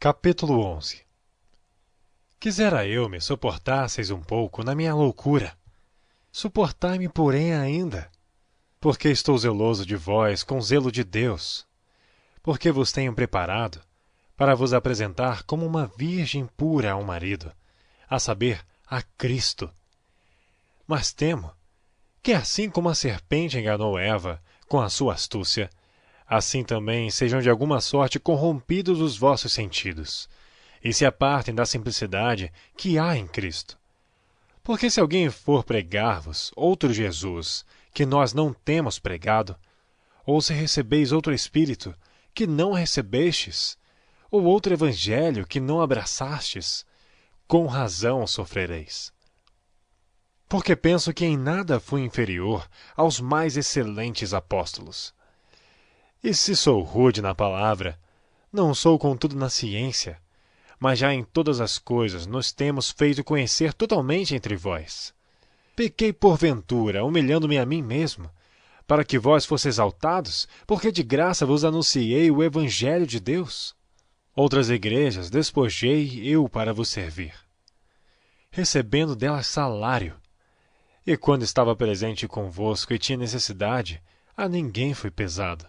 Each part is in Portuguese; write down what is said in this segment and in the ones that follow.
Capítulo 11. Quisera eu me suportasseis um pouco na minha loucura. Suportai-me, porém, ainda, porque estou zeloso de vós com zelo de Deus, porque vos tenho preparado para vos apresentar como uma virgem pura ao marido, a saber, a Cristo. Mas temo que, assim como a serpente enganou Eva com a sua astúcia, assim também sejam de alguma sorte corrompidos os vossos sentidos, e se apartem da simplicidade que há em Cristo. Porque se alguém for pregar-vos outro Jesus, que nós não temos pregado, ou se recebeis outro Espírito, que não recebestes, ou outro Evangelho que não abraçastes, com razão sofrereis. Porque penso que em nada fui inferior aos mais excelentes apóstolos. E se sou rude na palavra, não sou contudo na ciência, mas já em todas as coisas nos temos feito conhecer totalmente entre vós. Pequei porventura, humilhando-me a mim mesmo, para que vós fosseis exaltados, porque de graça vos anunciei o Evangelho de Deus? Outras igrejas despojei eu para vos servir, recebendo delas salário. E quando estava presente convosco e tinha necessidade, a ninguém fui pesado.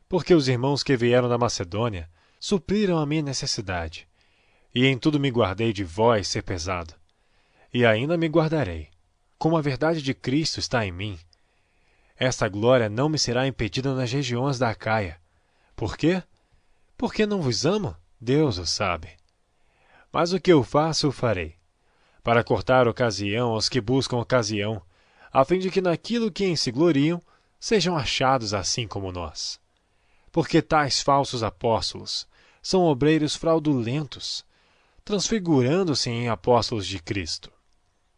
Porque os irmãos que vieram da Macedônia supriram a minha necessidade, e em tudo me guardei de vós ser pesado. E ainda me guardarei, como a verdade de Cristo está em mim. Esta glória não me será impedida nas regiões da Acaia. Por quê? Porque não vos amo? Deus o sabe. Mas o que eu faço, o farei, para cortar ocasião aos que buscam ocasião, a fim de que naquilo que em se gloriam, sejam achados assim como nós. Porque tais falsos apóstolos são obreiros fraudulentos, transfigurando-se em apóstolos de Cristo.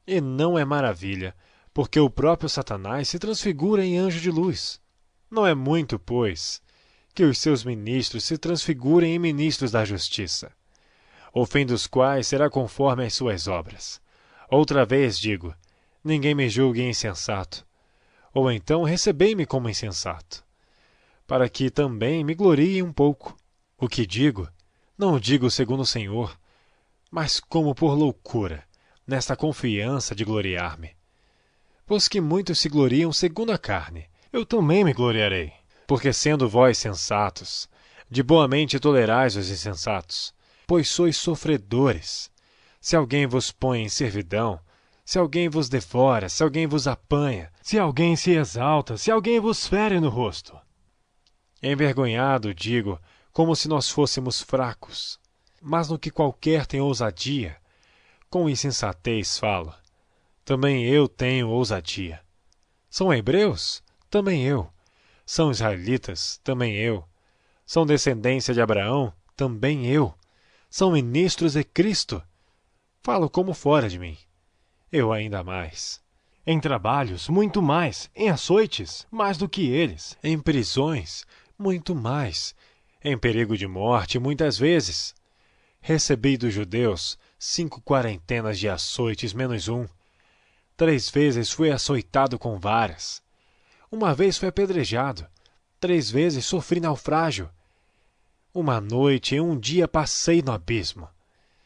E não é maravilha, porque o próprio Satanás se transfigura em anjo de luz. Não é muito, pois, que os seus ministros se transfigurem em ministros da justiça, o fim dos quais será conforme as suas obras. Outra vez digo, ninguém me julgue insensato, ou então recebei-me como insensato, para que também me glorie um pouco. O que digo, não digo segundo o Senhor, mas como por loucura, nesta confiança de gloriar-me. Pois que muitos se gloriam segundo a carne, eu também me gloriarei. Porque sendo vós sensatos, de boa mente tolerais os insensatos, pois sois sofredores. Se alguém vos põe em servidão, se alguém vos devora, se alguém vos apanha, se alguém se exalta, se alguém vos fere no rosto. Envergonhado, digo, como se nós fôssemos fracos, mas no que qualquer tem ousadia, com insensatez falo. Também eu tenho ousadia. São hebreus? Também eu. São israelitas? Também eu. São descendência de Abraão? Também eu. São ministros de Cristo? Falo como fora de mim. Eu ainda mais. Em trabalhos, muito mais. Em açoites, mais do que eles. Em prisões, muito mais. Em perigo de morte, muitas vezes. Recebi dos judeus 5 quarentenas de açoites menos um. 3 vezes fui açoitado com varas. Uma vez fui apedrejado. 3 vezes sofri naufrágio. Uma noite e um dia passei no abismo.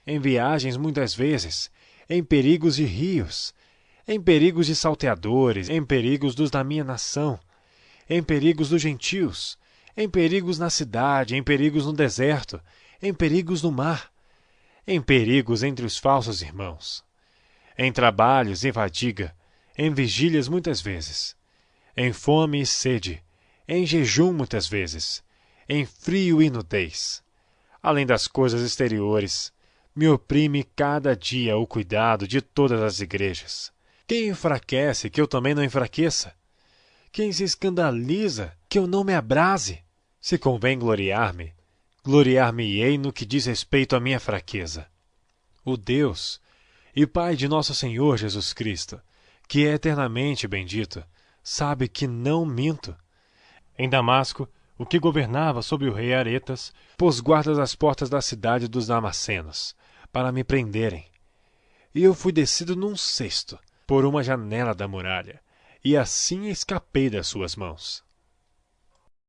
Em viagens muitas vezes, em perigos de rios, em perigos de salteadores, em perigos dos da minha nação, em perigos dos gentios, em perigos na cidade, em perigos no deserto, em perigos no mar, em perigos entre os falsos irmãos, em trabalhos e fadiga, em vigílias muitas vezes, em fome e sede, em jejum muitas vezes, em frio e nudez. Além das coisas exteriores, me oprime cada dia o cuidado de todas as igrejas. Quem enfraquece, que eu também não enfraqueça? Quem se escandaliza, que eu não me abrase? Se convém gloriar-me, gloriar-me-ei no que diz respeito à minha fraqueza. O Deus e Pai de nosso Senhor Jesus Cristo, que é eternamente bendito, sabe que não minto. Em Damasco, o que governava sobre o rei Aretas, pôs guardas às portas da cidade dos Damascenos, para me prenderem. E eu fui descido num cesto, por uma janela da muralha, e assim escapei das suas mãos.